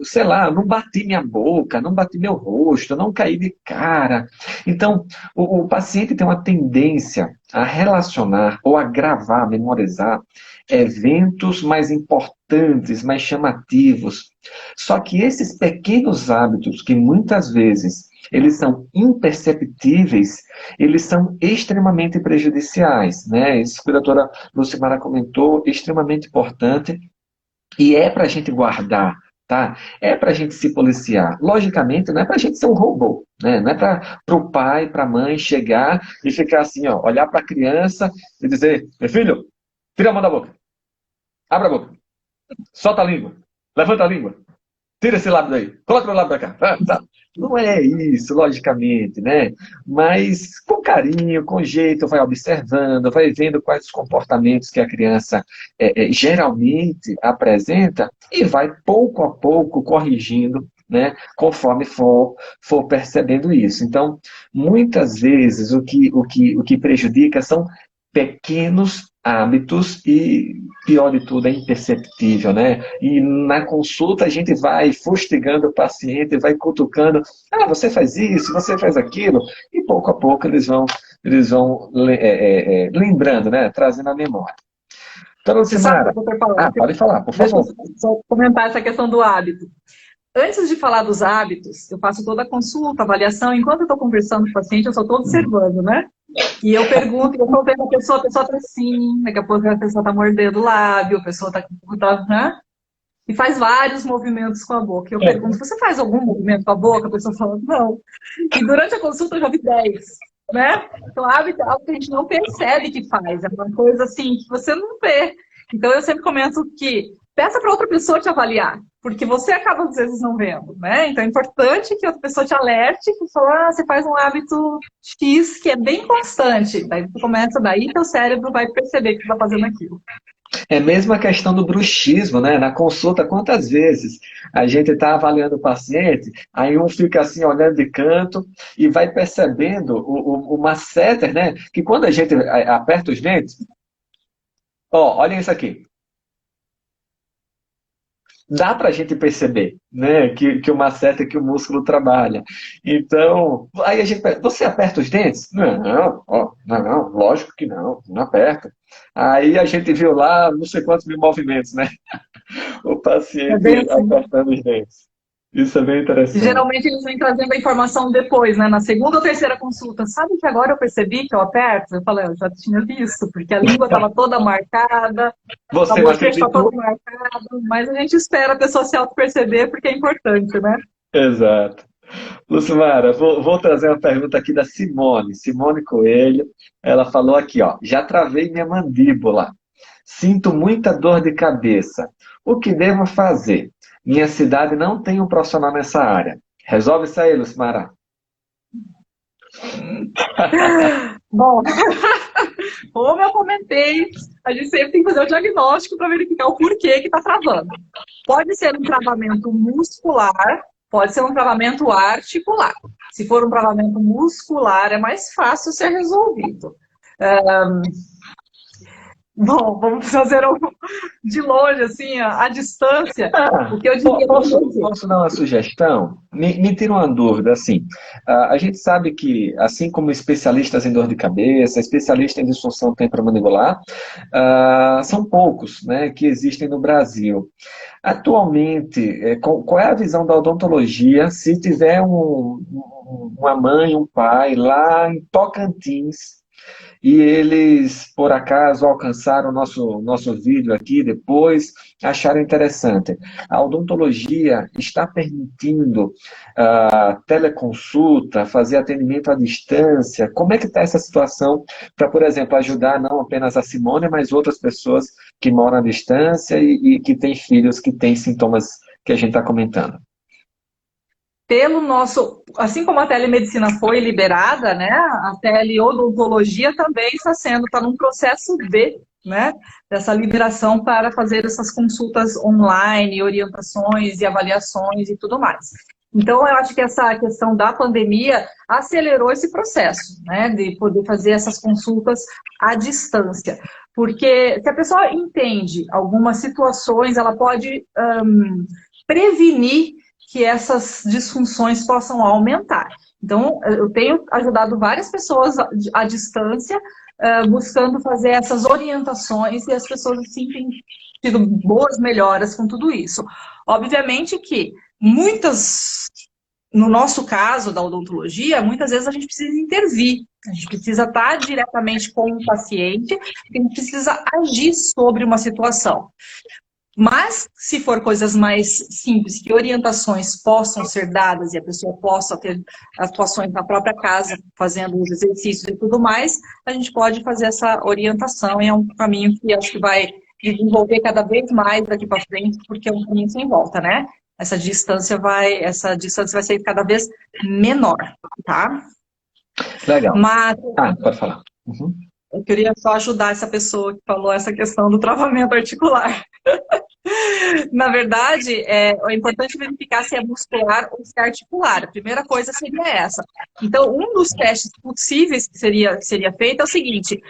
Sei lá, não bati minha boca, não bati meu rosto, não caí de cara. Então, o paciente tem uma tendência a relacionar ou a gravar, memorizar eventos mais importantes, mais chamativos. Só que esses pequenos hábitos, que muitas vezes eles são imperceptíveis, eles são extremamente prejudiciais, né? Isso que a doutora Lucimara comentou, extremamente importante, e é para a gente guardar, tá? É para a gente se policiar. Logicamente, não é para a gente ser um robô, né? Não é para o pai, para a mãe chegar e ficar assim, ó, olhar para a criança e dizer, meu filho, tira a mão da boca, abre a boca, solta a língua, levanta a língua, tira esse lábio daí, coloca o lábio pra cá. Tá. Não é isso, logicamente, né? Mas com carinho, com jeito, vai observando, vai vendo quais os comportamentos que a criança geralmente apresenta e vai pouco a pouco corrigindo, né? Conforme for percebendo isso. Então, muitas vezes o que prejudica são pequenos hábitos e, pior de tudo, é imperceptível, né? E na consulta a gente vai fustigando o paciente, vai cutucando, você faz isso, você faz aquilo, e pouco a pouco eles vão lembrando, né? Trazendo a memória. Então, Lucimara, pode falar, por favor. Deixa eu só comentar essa questão do hábito. Antes de falar dos hábitos, eu faço toda a consulta, avaliação, enquanto eu estou conversando com o paciente, eu só estou observando, né? E eu pergunto, eu estou vendo a pessoa está assim, daqui a pouco a pessoa está mordendo o lábio, a pessoa está, né? E faz vários movimentos com a boca. Eu pergunto, você faz algum movimento com a boca? A pessoa fala, não. E durante a consulta eu já vi 10, né? Então, hábito é algo que a gente não percebe que faz, é uma coisa assim que você não vê. Então, eu sempre comento que peça para outra pessoa te avaliar, porque você acaba, às vezes, não vendo, né? Então, é importante que outra pessoa te alerte, que fala, você faz um hábito X que é bem constante. Daí, você começa, daí teu cérebro vai perceber que você está fazendo aquilo. É mesmo a questão do bruxismo, né? Na consulta, quantas vezes a gente está avaliando o paciente, aí um fica assim olhando de canto e vai percebendo o masseter, né? Que quando a gente aperta os dentes, ó, olhem isso aqui. Dá para a gente perceber, né, que o masseter, que o músculo trabalha. Então, aí a gente pergunta, você aperta os dentes? Não, ó, não, lógico que não, não aperta. Aí a gente viu lá não sei quantos mil movimentos, né? O É bem paciente assim. apertando os dentes. Isso é bem E interessante. geralmente eles vêm trazendo a informação depois, né? Na segunda ou terceira consulta. Sabe que agora eu percebi que eu aperto? Eu falei, eu já tinha visto, porque a língua estava toda marcada, a Você não bochecha está toda acreditou? marcada, mas a gente espera a pessoa se auto-perceber porque é importante, né? Exato. Lucimara, vou trazer uma pergunta aqui da Simone. Simone Coelho, ela falou aqui, ó, já travei minha mandíbula. Sinto muita dor de cabeça. O que devo fazer? Minha cidade não tem um profissional nessa área. Resolve isso aí, Lucimara. Bom, como eu comentei, a gente sempre tem que fazer o diagnóstico para verificar o porquê que está travando. Pode ser um travamento muscular, pode ser um travamento articular. Se for um travamento muscular, é mais fácil ser resolvido. Bom, vamos fazer de longe, assim, a distância. O que eu diria para você? Posso dar uma sugestão? Me tira uma dúvida, assim. A gente sabe que, assim como especialistas em dor de cabeça, especialistas em disfunção temporomandibular, são poucos, né, que existem no Brasil. Atualmente, qual é a visão da odontologia se tiver uma mãe, um pai lá em Tocantins e eles, por acaso, alcançaram o nosso vídeo aqui depois, acharam interessante. A odontologia está permitindo teleconsulta, fazer atendimento à distância. Como é que está essa situação para, por exemplo, ajudar não apenas a Simone, mas outras pessoas que moram à distância e que têm filhos que têm sintomas que a gente está comentando? Pelo nosso, assim como a telemedicina foi liberada, né, a teleodontologia também está num processo né, dessa liberação para fazer essas consultas online, orientações e avaliações e tudo mais. Então, eu acho que essa questão da pandemia acelerou esse processo, né, de poder fazer essas consultas à distância. Porque se a pessoa entende algumas situações, ela pode prevenir que essas disfunções possam aumentar. Então, eu tenho ajudado várias pessoas à distância, buscando fazer essas orientações e as pessoas assim, têm tido boas melhoras com tudo isso. Obviamente que no nosso caso da odontologia, muitas vezes a gente precisa intervir, a gente precisa estar diretamente com o paciente, a gente precisa agir sobre uma situação. Mas, se for coisas mais simples, que orientações possam ser dadas e a pessoa possa ter atuações na própria casa, fazendo os exercícios e tudo mais, a gente pode fazer essa orientação e é um caminho que acho que vai desenvolver cada vez mais daqui para frente, porque é um caminho sem volta, né? Essa distância vai ser cada vez menor, tá? Legal. Mas Pode falar. Uhum. eu queria só ajudar essa pessoa que falou essa questão do travamento articular. Na verdade, é importante verificar se é muscular ou se é articular. A primeira coisa seria essa. Então, um dos testes possíveis que seria feito é o seguinte: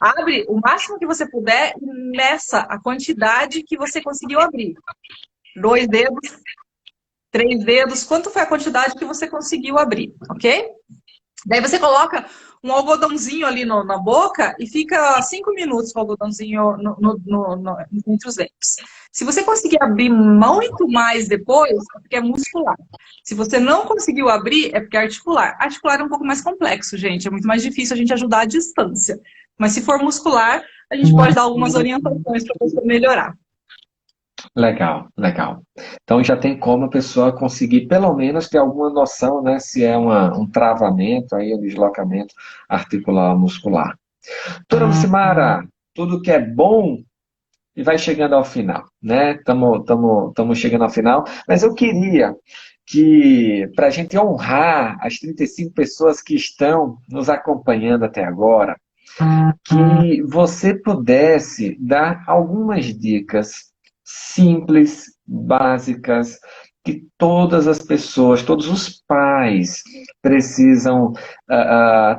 abre o máximo que você puder e meça a quantidade que você conseguiu abrir. 2 dedos, 3 dedos, quanto foi a quantidade que você conseguiu abrir, ok? Daí você coloca um algodãozinho ali na boca e fica 5 minutos com o algodãozinho entre os dentes. Se você conseguir abrir muito mais depois, é porque é muscular. Se você não conseguiu abrir, é porque é articular. Articular é um pouco mais complexo, gente. É muito mais difícil a gente ajudar à distância. Mas se for muscular, a gente pode dar algumas orientações para você melhorar. Legal, legal. Então já tem como a pessoa conseguir pelo menos ter alguma noção, né, se é um travamento aí, um deslocamento articular ou muscular. Doutora Lucimara, tudo que é bom e vai chegando ao final, né? Estamos chegando ao final, mas eu queria que, para a gente honrar as 35 pessoas que estão nos acompanhando até agora, que você pudesse dar algumas dicas simples, básicas, que todas as pessoas, todos os pais precisam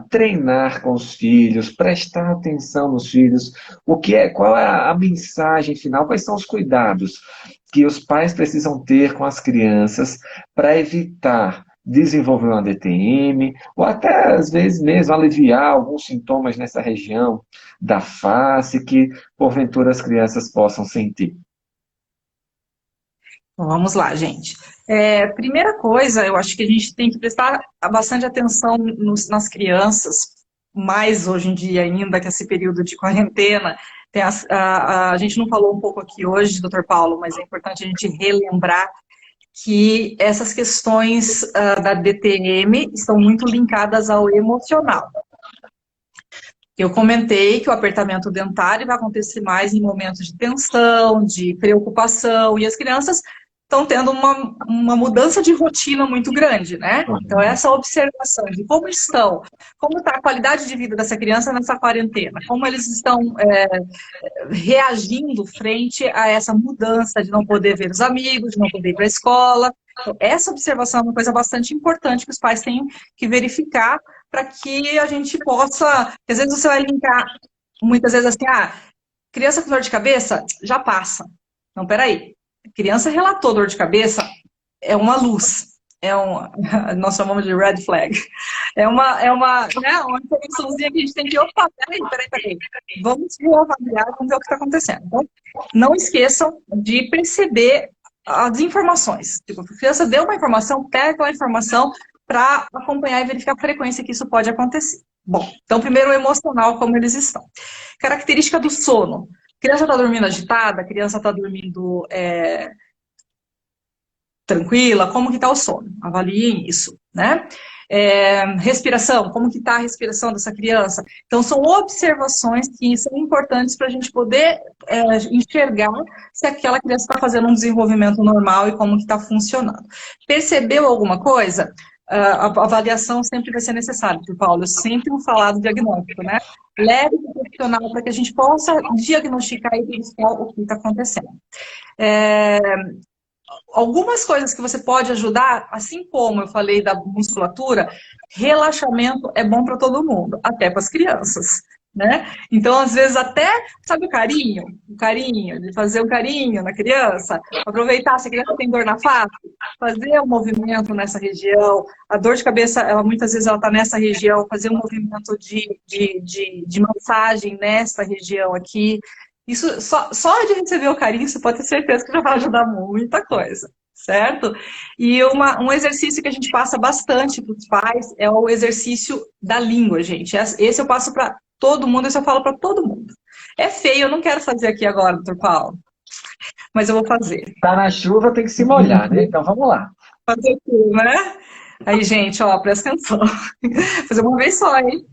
treinar com os filhos, prestar atenção nos filhos. Qual é a mensagem final? Quais são os cuidados que os pais precisam ter com as crianças para evitar desenvolver uma DTM, ou até, às vezes, mesmo aliviar alguns sintomas nessa região da face que, porventura, as crianças possam sentir? Então, vamos lá, gente. Primeira coisa, eu acho que a gente tem que prestar bastante atenção nas crianças, mais hoje em dia ainda, que esse período de quarentena. A gente não falou um pouco aqui hoje, doutor Paulo, mas é importante a gente relembrar que essas questões da DTM estão muito linkadas ao emocional. Eu comentei que o apertamento dentário vai acontecer mais em momentos de tensão, de preocupação, e as crianças estão tendo uma mudança de rotina muito grande, né? Então, essa observação de como estão, como está a qualidade de vida dessa criança nessa quarentena, como eles estão reagindo frente a essa mudança de não poder ver os amigos, de não poder ir para a escola. Então, essa observação é uma coisa bastante importante que os pais têm que verificar para que a gente possa... Às vezes você vai linkar, muitas vezes assim, criança com dor de cabeça, já passa. Não, peraí. Criança relatou dor de cabeça, é uma luz. Nós chamamos de red flag. É uma informaçãozinha que a gente tem que... Opa, peraí. Vamos reavaliar, vamos ver o que está acontecendo. Então, não esqueçam de perceber as informações. Tipo, a criança deu uma informação, pega aquela informação para acompanhar e verificar a frequência que isso pode acontecer. Bom, então primeiro o emocional, como eles estão. Característica do sono. A criança está dormindo agitada, a criança está dormindo tranquila, como que está o sono? Avaliem isso, né? Respiração, como que está a respiração dessa criança? Então, são observações que são importantes para a gente poder enxergar se aquela criança está fazendo um desenvolvimento normal e como que está funcionando. Percebeu alguma coisa? A avaliação sempre vai ser necessária, Paulo. Eu sempre vou falar do diagnóstico, né? Leve o profissional para que a gente possa diagnosticar e verificar o que está acontecendo. Algumas coisas que você pode ajudar, assim como eu falei da musculatura, relaxamento é bom para todo mundo, até para as crianças, né? Então, às vezes, até, sabe o carinho? De fazer um carinho na criança, aproveitar, se a criança tem dor na face, fazer um movimento nessa região, a dor de cabeça, muitas vezes ela está nessa região, fazer um movimento de massagem nessa região aqui. Isso, só de receber o carinho, você pode ter certeza que já vai ajudar muita coisa, certo? E um exercício que a gente passa bastante para os pais é o exercício da língua, gente. Esse eu passo para todo mundo, esse eu falo para todo mundo. É feio, eu não quero fazer aqui agora, doutor Paulo, mas eu vou fazer. Tá na chuva, tem que se molhar, né? Então vamos lá. Fazer tudo, né? Aí, gente, ó, presta atenção. Fazer uma vez só, hein?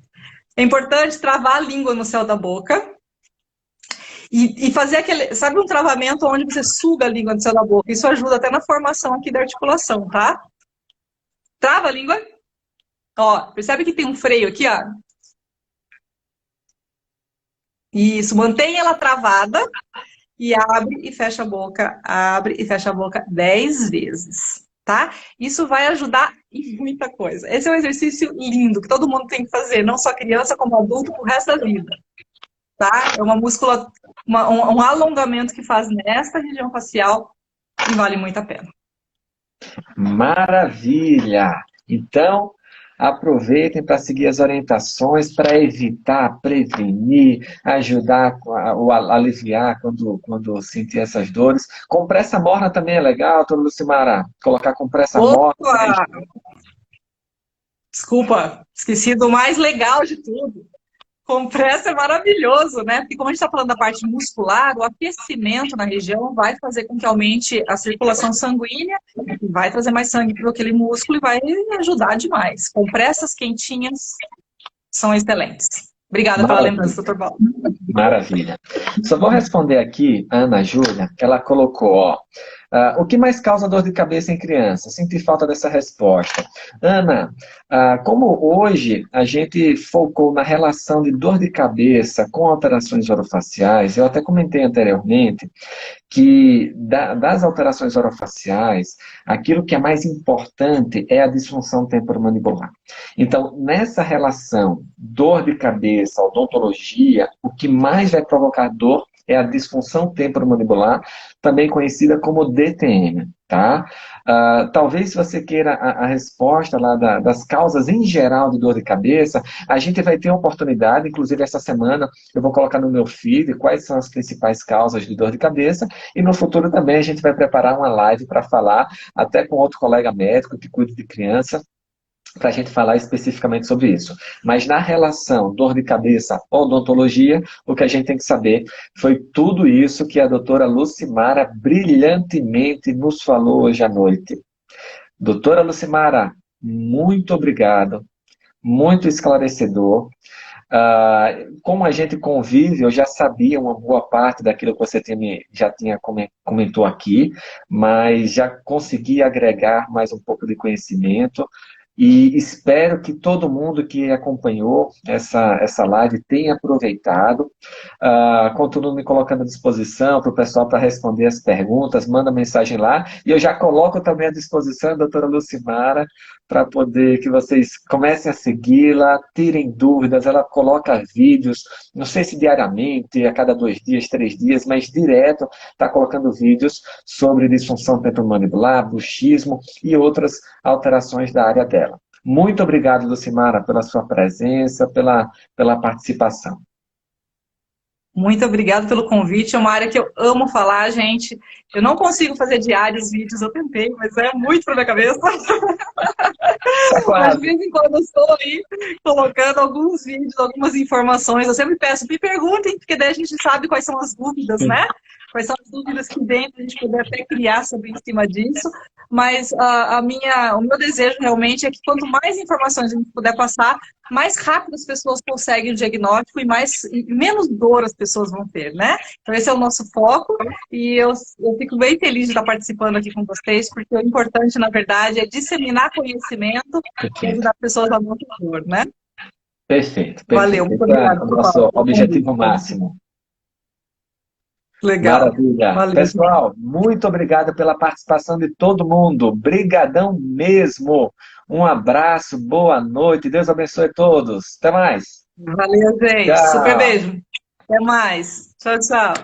É importante travar a língua no céu da boca. E fazer aquele, sabe, um travamento onde você suga a língua do céu da boca. Isso ajuda até na formação aqui da articulação, tá? Trava a língua. Ó, percebe que tem um freio aqui, ó? Isso, mantém ela travada e abre e fecha a boca, abre e fecha a boca 10 vezes, tá? Isso vai ajudar em muita coisa. Esse é um exercício lindo que todo mundo tem que fazer, não só criança como adulto, pro resto da vida. Tá? É uma musculatura, um alongamento que faz nesta região facial e vale muito a pena. Maravilha! Então, aproveitem para seguir as orientações para evitar, prevenir, ajudar a aliviar quando sentir essas dores. Compressa morna também é legal, doutora Lucimara? Colocar compressa morna. Desculpa, esqueci do mais legal de tudo. Compressa é maravilhoso, né? Porque como a gente está falando da parte muscular, o aquecimento na região vai fazer com que aumente a circulação sanguínea, vai trazer mais sangue para aquele músculo e vai ajudar demais. Compressas quentinhas são excelentes. Obrigada pela lembrança, doutor Paulo. Maravilha. Só vou responder aqui a Ana Júlia, ela colocou, ó, O que mais causa dor de cabeça em criança? Senti falta dessa resposta. Ana, como hoje a gente focou na relação de dor de cabeça com alterações orofaciais, eu até comentei anteriormente que das alterações orofaciais, aquilo que é mais importante é a disfunção temporomandibular. Então, nessa relação dor de cabeça, odontologia, o que mais vai provocar dor é a disfunção temporomandibular, também conhecida como DTM, tá? Talvez se você queira a resposta lá das causas em geral de dor de cabeça, a gente vai ter a oportunidade, inclusive essa semana, eu vou colocar no meu feed quais são as principais causas de dor de cabeça, e no futuro também a gente vai preparar uma live para falar, até com outro colega médico que cuida de criança, para a gente falar especificamente sobre isso. Mas na relação dor de cabeça odontologia, o que a gente tem que saber foi tudo isso que a doutora Lucimara brilhantemente nos falou hoje à noite. Doutora Lucimara, muito obrigado, muito esclarecedor. Como a gente convive, eu já sabia uma boa parte daquilo que você já tinha comentou aqui, mas já consegui agregar mais um pouco de conhecimento. E espero que todo mundo que acompanhou essa live tenha aproveitado. Continuo me colocando à disposição para o pessoal para responder as perguntas, manda mensagem lá. E eu já coloco também à disposição a doutora Lucimara para poder que vocês comecem a segui-la, tirem dúvidas. Ela coloca vídeos, não sei se diariamente, a cada 2 dias, 3 dias, mas direto está colocando vídeos sobre disfunção temporomandibular, bruxismo e outras alterações da área dela. Muito obrigado, Lucimara, pela sua presença, pela participação. Muito obrigada pelo convite, é uma área que eu amo falar, gente. Eu não consigo fazer diários vídeos, eu tentei, mas é muito para minha cabeça. Mas de vez em quando eu estou aí colocando alguns vídeos, algumas informações. Eu sempre peço, me perguntem, porque daí a gente sabe quais são as dúvidas, né? Quais são as dúvidas que vem para a gente poder até criar sobre em cima disso. Mas o meu desejo realmente é que quanto mais informações a gente puder passar, mais rápido as pessoas conseguem o diagnóstico e menos dor as pessoas vão ter, né? Então esse é o nosso foco e eu fico bem feliz de estar participando aqui com vocês, porque o importante, na verdade, é disseminar conhecimento e ajudar as pessoas a não ter dor, né? Perfeito, perfeito. Valeu, muito obrigado. O nosso objetivo máximo. Legal. Maravilha. Valeu. Pessoal, muito obrigado pela participação de todo mundo. Brigadão mesmo. Um abraço, boa noite. Deus abençoe todos. Até mais. Valeu, gente. Tchau. Super beijo. Até mais. Tchau, tchau.